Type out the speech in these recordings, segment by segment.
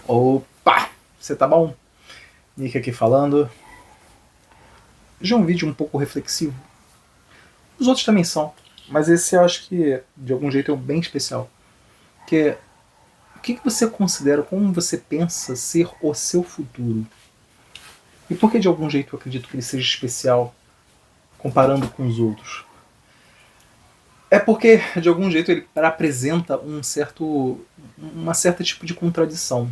Opa! Você tá bom? Nick aqui falando. Já é um vídeo um pouco reflexivo. Os outros também são. Mas esse eu acho que, de algum jeito, é um bem especial. Que o que você considera, como você pensa ser o seu futuro? E por que, de algum jeito, eu acredito que ele seja especial comparando com os outros? É porque, de algum jeito, ele apresenta uma certa tipo de contradição.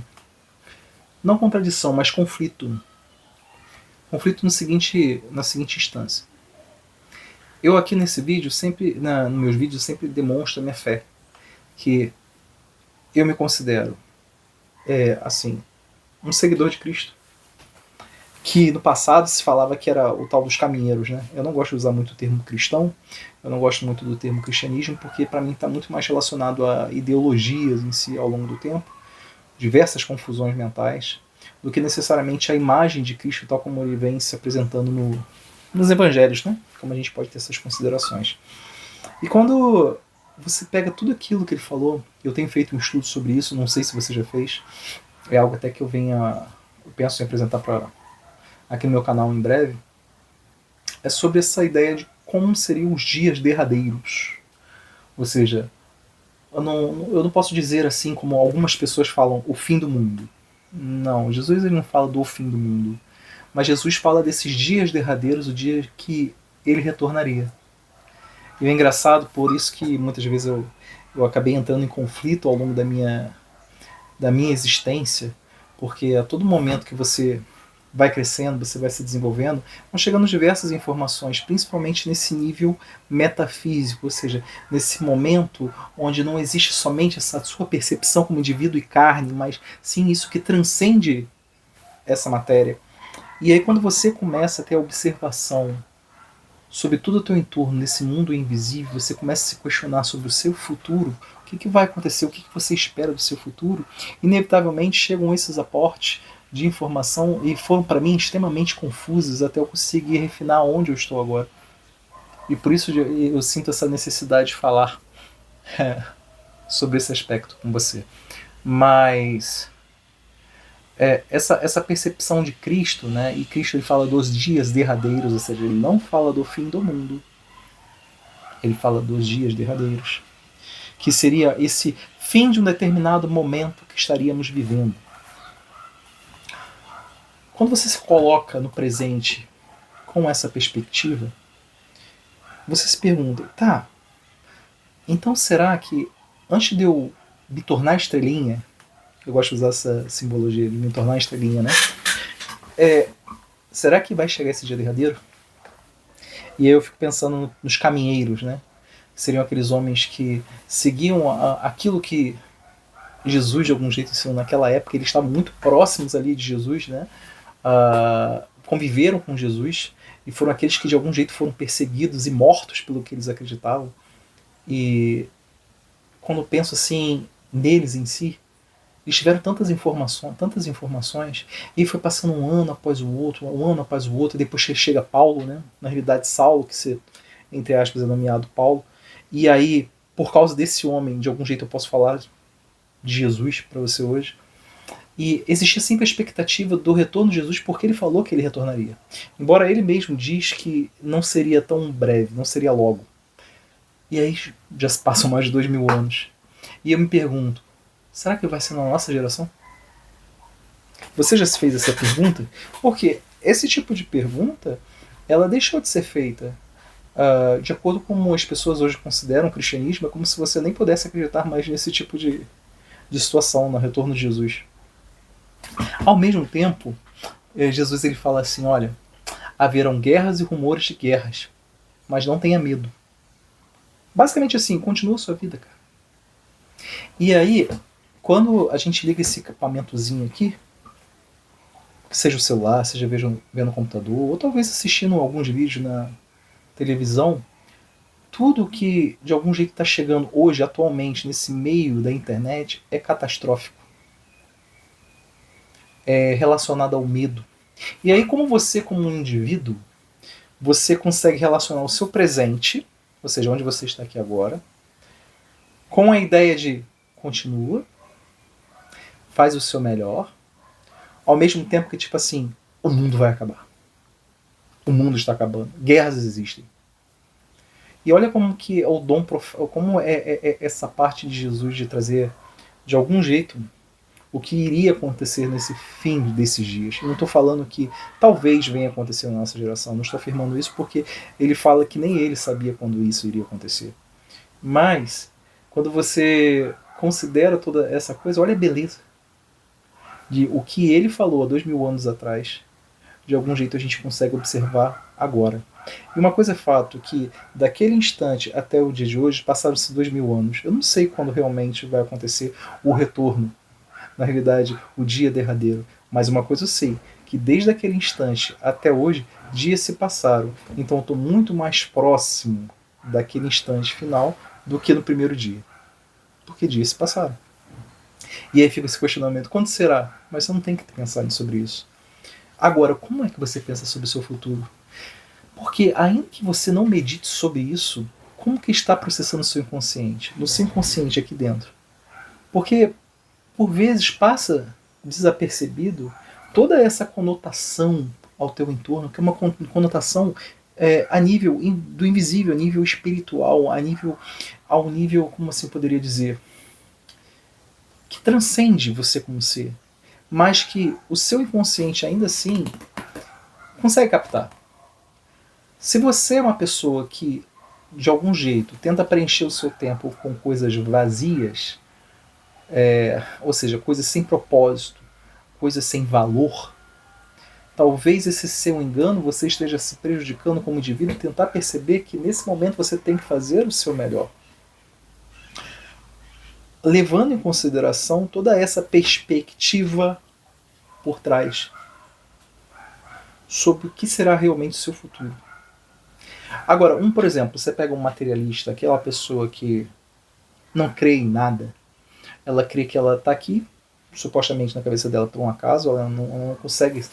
Não contradição, mas conflito. Conflito na seguinte instância. Eu aqui nesse vídeo, nos meus vídeos, sempre demonstro a minha fé. Que eu me considero, assim, um seguidor de Cristo. Que no passado se falava que era o tal dos caminheiros, né? Eu não gosto de usar muito o termo cristão, eu não gosto muito do termo cristianismo, porque para mim está muito mais relacionado a ideologias em si ao longo do tempo, diversas confusões mentais, do que necessariamente a imagem de Cristo tal como ele vem se apresentando nos evangelhos, né? Como a gente pode ter essas considerações. E quando você pega tudo aquilo que ele falou, eu tenho feito um estudo sobre isso, não sei se você já fez, é algo até que eu penso em apresentar aqui no meu canal em breve, é sobre essa ideia de como seriam os dias derradeiros. Ou seja, eu não posso dizer assim como algumas pessoas falam, o fim do mundo. Não, Jesus ele não fala do fim do mundo. Mas Jesus fala desses dias derradeiros, o dia que ele retornaria. E é engraçado, por isso que muitas vezes eu acabei entrando em conflito ao longo da minha existência, porque a todo momento que você vai crescendo, você vai se desenvolvendo, vão chegando diversas informações, principalmente nesse nível metafísico, ou seja, nesse momento onde não existe somente essa sua percepção como indivíduo e carne, mas sim isso que transcende essa matéria. E aí quando você começa a ter a observação sobre tudo o teu entorno, nesse mundo invisível, você começa a se questionar sobre o seu futuro, o que vai acontecer, o que você espera do seu futuro, inevitavelmente chegam esses aportes de informação e foram para mim extremamente confusos até eu conseguir refinar onde eu estou agora. E por isso eu sinto essa necessidade de falar sobre esse aspecto com você. Mas essa percepção de Cristo, né? E Cristo ele fala dos dias derradeiros, ou seja, ele não fala do fim do mundo, ele fala dos dias derradeiros, que seria esse fim de um determinado momento que estaríamos vivendo. Quando você se coloca no presente com essa perspectiva, você se pergunta, tá, então será que antes de eu me tornar estrelinha, eu gosto de usar essa simbologia de me tornar estrelinha, né? Será que vai chegar esse dia derradeiro? E aí eu fico pensando nos caminheiros, né? Seriam aqueles homens que seguiam aquilo que Jesus de algum jeito ensinou naquela época, eles estavam muito próximos ali de Jesus, né? Conviveram com Jesus e foram aqueles que de algum jeito foram perseguidos e mortos pelo que eles acreditavam. E quando eu penso assim neles em si, eles tiveram tantas informações, e foi passando um ano após o outro, e depois chega Paulo, né? Na realidade Saulo, que se, entre aspas, é nomeado Paulo, e aí, por causa desse homem, de algum jeito eu posso falar de Jesus para você hoje, e existia sempre a expectativa do retorno de Jesus, porque ele falou que ele retornaria. Embora ele mesmo diz que não seria tão breve, não seria logo. E aí já se passam mais de 2000 anos. E eu me pergunto, será que vai ser na nossa geração? Você já se fez essa pergunta? Porque esse tipo de pergunta, ela deixou de ser feita. De acordo com como as pessoas hoje consideram o cristianismo, é como se você nem pudesse acreditar mais nesse tipo de situação, no retorno de Jesus. Ao mesmo tempo, Jesus ele fala assim, olha, haverão guerras e rumores de guerras, mas não tenha medo. Basicamente assim, continua a sua vida, cara. E aí, quando a gente liga esse equipamentozinho aqui, seja o celular, seja vendo o computador, ou talvez assistindo alguns vídeos na televisão, tudo que de algum jeito está chegando hoje, atualmente, nesse meio da internet, é catastrófico. É relacionado ao medo. E aí, como você, como um indivíduo, você consegue relacionar o seu presente, ou seja, onde você está aqui agora, com a ideia de continua, faz o seu melhor, ao mesmo tempo que, tipo assim, o mundo vai acabar. O mundo está acabando. Guerras existem. E olha como que o dom como é essa parte de Jesus de trazer, de algum jeito, o que iria acontecer nesse fim desses dias. Eu não estou falando que talvez venha acontecer na nossa geração, não estou afirmando isso porque ele fala que nem ele sabia quando isso iria acontecer. Mas, quando você considera toda essa coisa, olha a beleza de o que ele falou há 2000 anos atrás, de algum jeito a gente consegue observar agora. E uma coisa é fato, que daquele instante até o dia de hoje passaram-se 2000 anos. Eu não sei quando realmente vai acontecer o retorno, na realidade, o dia derradeiro. Mas uma coisa eu sei, que desde aquele instante até hoje, dias se passaram. Então eu estou muito mais próximo daquele instante final do que no primeiro dia. Porque dias se passaram. E aí fica esse questionamento, quando será? Mas você não tem que pensar sobre isso. Agora, como é que você pensa sobre o seu futuro? Porque ainda que você não medite sobre isso, como que está processando o seu inconsciente? No seu inconsciente aqui dentro. Porque, por vezes, passa desapercebido toda essa conotação ao teu entorno, que é uma conotação a nível do invisível, a nível espiritual, ao nível, como assim poderia dizer, que transcende você como ser, mas que o seu inconsciente ainda assim consegue captar. Se você é uma pessoa que, de algum jeito, tenta preencher o seu tempo com coisas vazias, ou seja, coisas sem propósito, coisas sem valor, talvez esse seu engano você esteja se prejudicando como indivíduo e tentar perceber que nesse momento você tem que fazer o seu melhor. Levando em consideração toda essa perspectiva por trás sobre o que será realmente o seu futuro. Agora, por exemplo, você pega um materialista, aquela pessoa que não crê em nada, ela crê que ela está aqui, supostamente na cabeça dela por um acaso, ela não consegue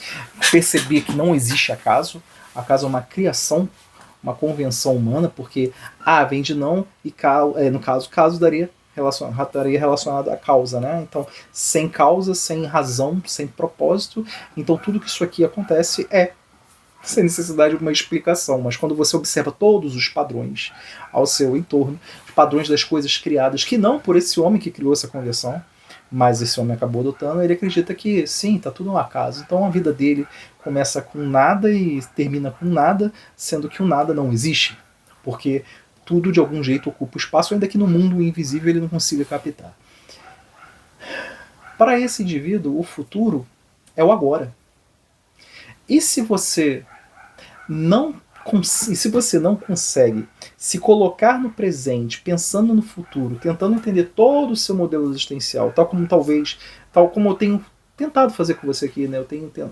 perceber que não existe acaso. Acaso é uma criação, uma convenção humana, porque A vem de não e no caso daria relacionado à causa, né? Então, sem causa, sem razão, sem propósito, então tudo que isso aqui acontece é sem necessidade de uma explicação, mas quando você observa todos os padrões ao seu entorno, os padrões das coisas criadas, que não por esse homem que criou essa convenção, mas esse homem acabou adotando, ele acredita que sim, está tudo um acaso. Então a vida dele começa com nada e termina com nada, sendo que o nada não existe, porque tudo de algum jeito ocupa o espaço, ainda que no mundo invisível ele não consiga captar. Para esse indivíduo, o futuro é o agora. E se você não consegue se colocar no presente, pensando no futuro, tentando entender todo o seu modelo existencial, tal como eu tenho tentado fazer com você aqui, né?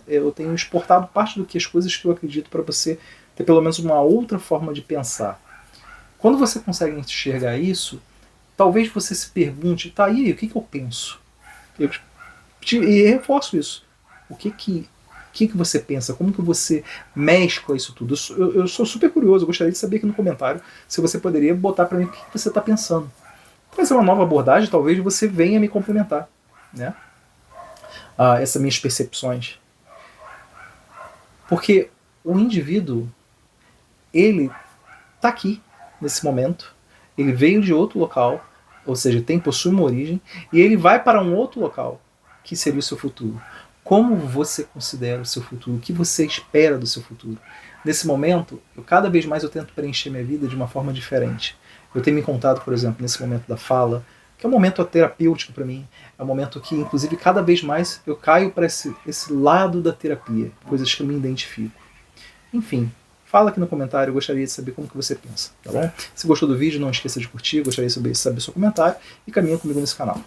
Eu tenho exportado parte do que as coisas que eu acredito para você ter pelo menos uma outra forma de pensar. Quando você consegue enxergar isso, talvez você se pergunte, tá, e aí, o que eu penso? E reforço isso. O que você pensa? Como que você mescla isso tudo? Eu sou super curioso, eu gostaria de saber aqui no comentário se você poderia botar para mim o que você está pensando. Fazer uma nova abordagem, talvez você venha me complementar, né? Essas minhas percepções. Porque o indivíduo, ele está aqui, nesse momento, ele veio de outro local, ou seja, possui uma origem, e ele vai para um outro local, que seria o seu futuro. Como você considera o seu futuro? O que você espera do seu futuro? Nesse momento, cada vez mais eu tento preencher minha vida de uma forma diferente. Eu tenho me encontrado, por exemplo, nesse momento da fala, que é um momento terapêutico para mim, é um momento que, inclusive, cada vez mais eu caio para esse lado da terapia, coisas que eu me identifico. Enfim, fala aqui no comentário, eu gostaria de saber como que você pensa, tá bom? Se gostou do vídeo, não esqueça de curtir, gostaria de saber seu comentário e caminha comigo nesse canal.